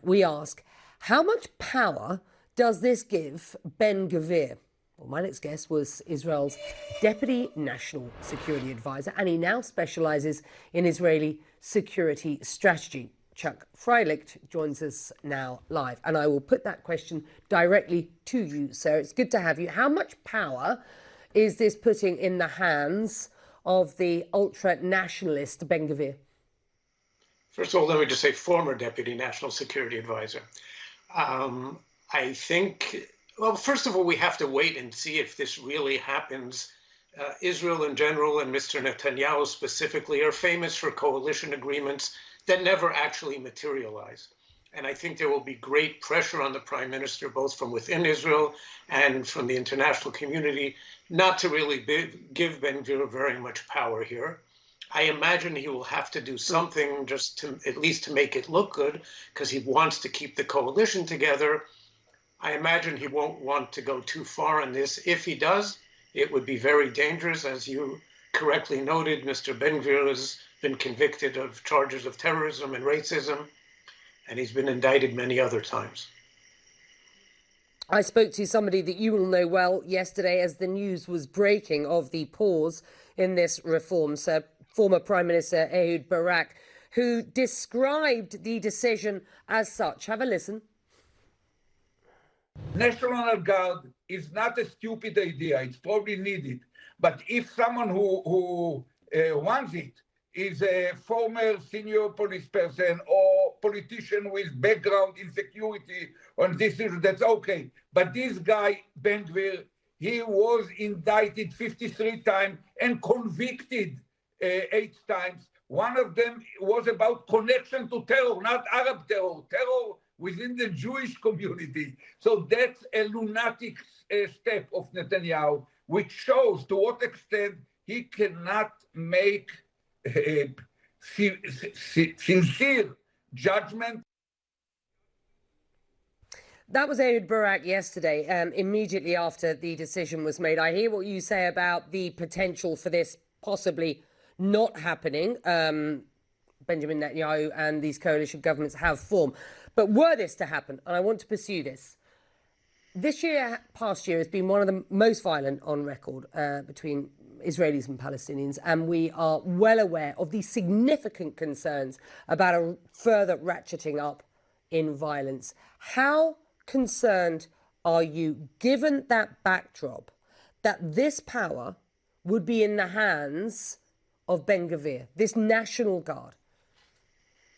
we ask, how much power does this give Ben-Gvir? Well, my next guest was Israel's Deputy National Security Advisor, and he now specialises in Israeli security strategy. Chuck Freilich joins us now live, and I will put that question directly to you, sir. It's good to have you. How much power is this putting in the hands of the ultra-nationalist Ben-Gvir? First of all, let me just say former Deputy National Security Advisor. I think, well, first of all, we have to wait and see if this really happens. Israel in general and Mr. Netanyahu specifically are famous for coalition agreements that never actually materialize. And I think there will be great pressure on the prime minister, both from within Israel and from the international community, not to really give Ben-Gvir very much power here. I imagine he will have to do something just to at least to make it look good, because he wants to keep the coalition together. I imagine he won't want to go too far on this. If he does, it would be very dangerous. As you correctly noted, Mr. Ben-Gvir has been convicted of charges of terrorism and racism, and he's been indicted many other times. I spoke to somebody that you will know well yesterday as the news was breaking of the pause in this reform, Sir. Former Prime Minister Ehud Barak, who described the decision as such. Have a listen. National Guard is not a stupid idea. It's probably needed. But if someone who wants it is a former senior police person or politician with background in security on this issue, that's okay. But this guy, Ben-Gvir, he was indicted 53 times and convicted 8 times. One of them was about connection to terror, not Arab terror, terror within the Jewish community. So that's a lunatic step of Netanyahu, which shows to what extent he cannot make sincere judgment. That was Ehud Barak yesterday, immediately after the decision was made. I hear what you say about the potential for this possibly not happening. Benjamin Netanyahu and these coalition governments have formed. But were this to happen, and I want to pursue this, past year has been one of the most violent on record between Israelis and Palestinians, and we are well aware of the significant concerns about a further ratcheting up in violence. How concerned are you, given that backdrop, that this power would be in the hands of Ben-Gvir, this National Guard?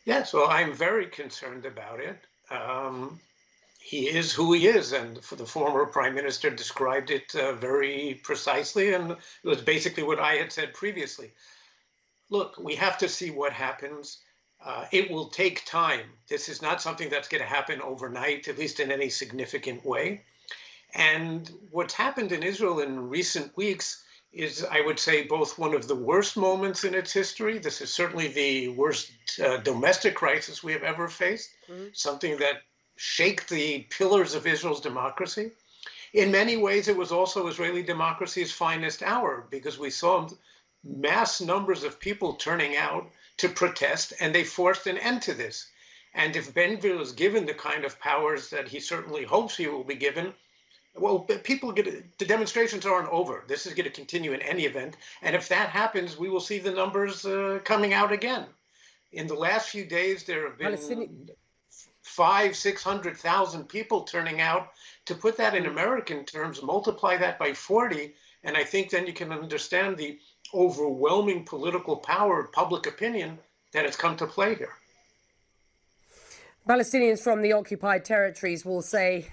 Yes, well, I'm very concerned about it. He is who he is, and the former prime minister described it very precisely, and it was basically what I had said previously. Look, we have to see what happens. It will take time. This is not something that's going to happen overnight, at least in any significant way. And what's happened in Israel in recent weeks is, I would say, both one of the worst moments in its history. This is certainly the worst domestic crisis we have ever faced, something that shake the pillars of Israel's democracy. In many ways, it was also Israeli democracy's finest hour, because we saw mass numbers of people turning out to protest, and they forced an end to this. And if Ben-Gvir is given the kind of powers that he certainly hopes he will be given, well, the demonstrations aren't over. This is going to continue in any event. And if that happens, we will see the numbers coming out again. In the last few days, there have been 500,000-600,000 people turning out. To put that in American terms, multiply that by 40, and I think then you can understand the overwhelming political power, public opinion that has come to play here. Palestinians from the occupied territories will say,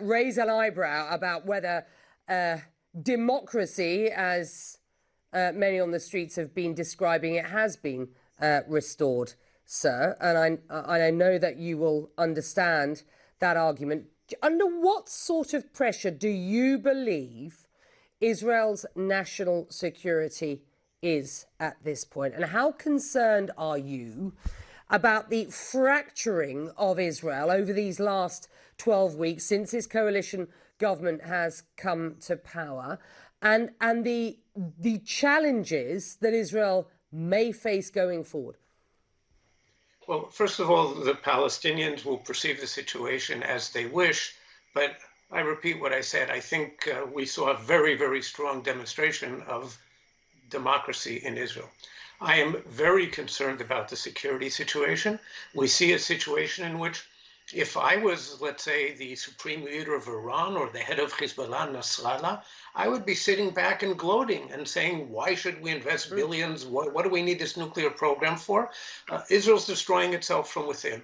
raise an eyebrow about whether democracy, as many on the streets have been describing it, has been restored, sir. And I know that you will understand that argument. Under what sort of pressure do you believe Israel's national security is at this point? And how concerned are you about the fracturing of Israel over these last 12 weeks since this coalition government has come to power, and the challenges that Israel may face going forward? Well, first of all, the Palestinians will perceive the situation as they wish, but I repeat what I said. I think we saw a very, very strong demonstration of democracy in Israel. I am very concerned about the security situation. We see a situation in which if I was, let's say, the supreme leader of Iran or the head of Hezbollah, Nasrallah, I would be sitting back and gloating and saying, why should we invest billions? What do we need this nuclear program for? Israel's destroying itself from within.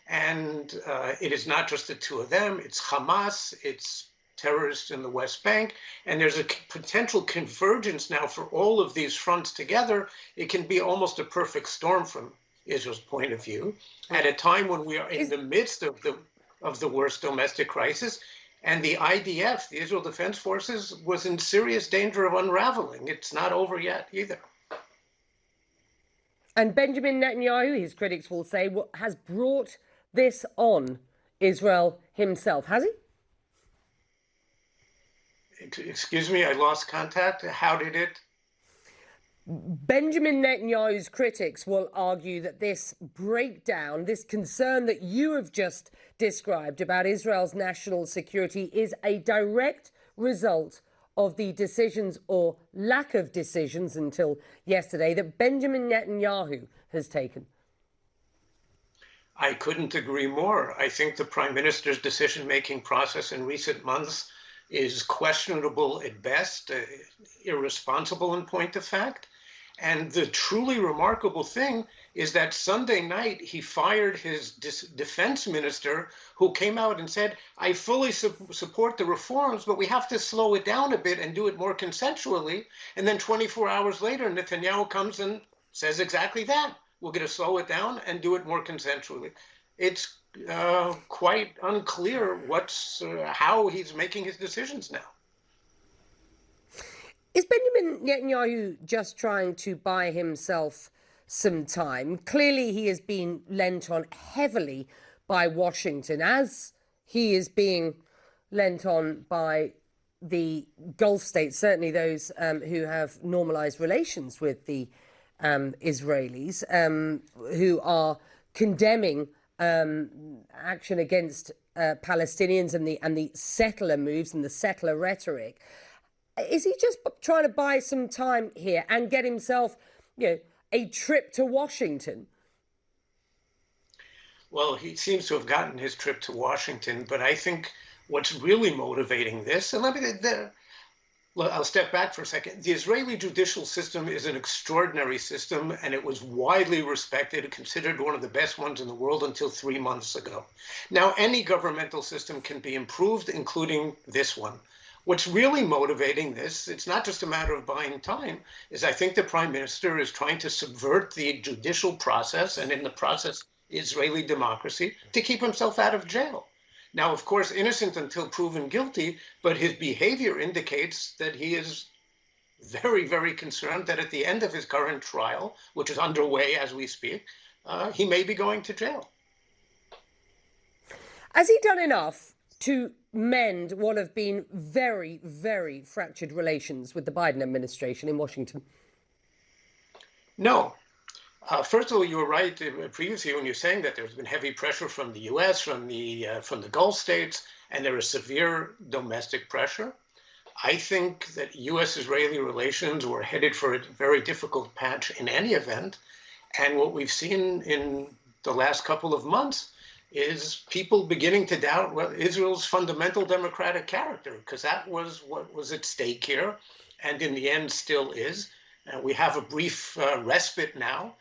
And it is not just the two of them, it's Hamas, it's terrorists in the West Bank, and there's a potential convergence now for all of these fronts together. It can be almost a perfect storm from Israel's point of view at a time when we are in the midst of the worst domestic crisis, and the IDF, the Israel Defense Forces, was in serious danger of unraveling. It's not over yet either. And Benjamin Netanyahu, his critics will say, has brought this on Israel himself, has he? Excuse me, I lost contact. How did it? Benjamin Netanyahu's critics will argue that this breakdown, this concern that you have just described about Israel's national security, is a direct result of the decisions or lack of decisions until yesterday that Benjamin Netanyahu has taken. I couldn't agree more. I think the Prime Minister's decision-making process in recent months is questionable at best, irresponsible in point of fact. And the truly remarkable thing is that Sunday night he fired his defense minister, who came out and said, I fully support the reforms, but we have to slow it down a bit and do it more consensually. And then 24 hours later, Netanyahu comes and says exactly that. We're going to slow it down and do it more consensually. It's quite unclear how he's making his decisions now. Is Benjamin Netanyahu just trying to buy himself some time? Clearly, he has been lent on heavily by Washington, as he is being lent on by the Gulf states, certainly those who have normalized relations with the Israelis, who are condemning action against Palestinians and the settler moves and the settler rhetoric. Is he just trying to buy some time here and get himself, a trip to Washington? Well, he seems to have gotten his trip to Washington, but I think what's really motivating this, and I'll step back for a second. The Israeli judicial system is an extraordinary system, and it was widely respected, considered one of the best ones in the world until 3 months ago. Now, any governmental system can be improved, including this one. What's really motivating this, it's not just a matter of buying time, is I think the Prime Minister is trying to subvert the judicial process and in the process Israeli democracy to keep himself out of jail. Now, of course, innocent until proven guilty, but his behavior indicates that he is very, very concerned that at the end of his current trial, which is underway as we speak, he may be going to jail. Has he done enough to mend what have been very, very fractured relations with the Biden administration in Washington? No. First of all, you were right previously when you're saying that there's been heavy pressure from the U.S., from the Gulf states, and there is severe domestic pressure. I think that U.S.-Israeli relations were headed for a very difficult patch in any event. And what we've seen in the last couple of months is people beginning to doubt Israel's fundamental democratic character, because that was what was at stake here, and in the end still is. We have a brief respite now,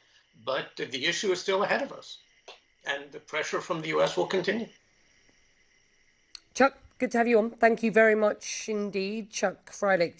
but the issue is still ahead of us, and the pressure from the U.S. will continue. Chuck, good to have you on. Thank you very much indeed. Chuck Freilich.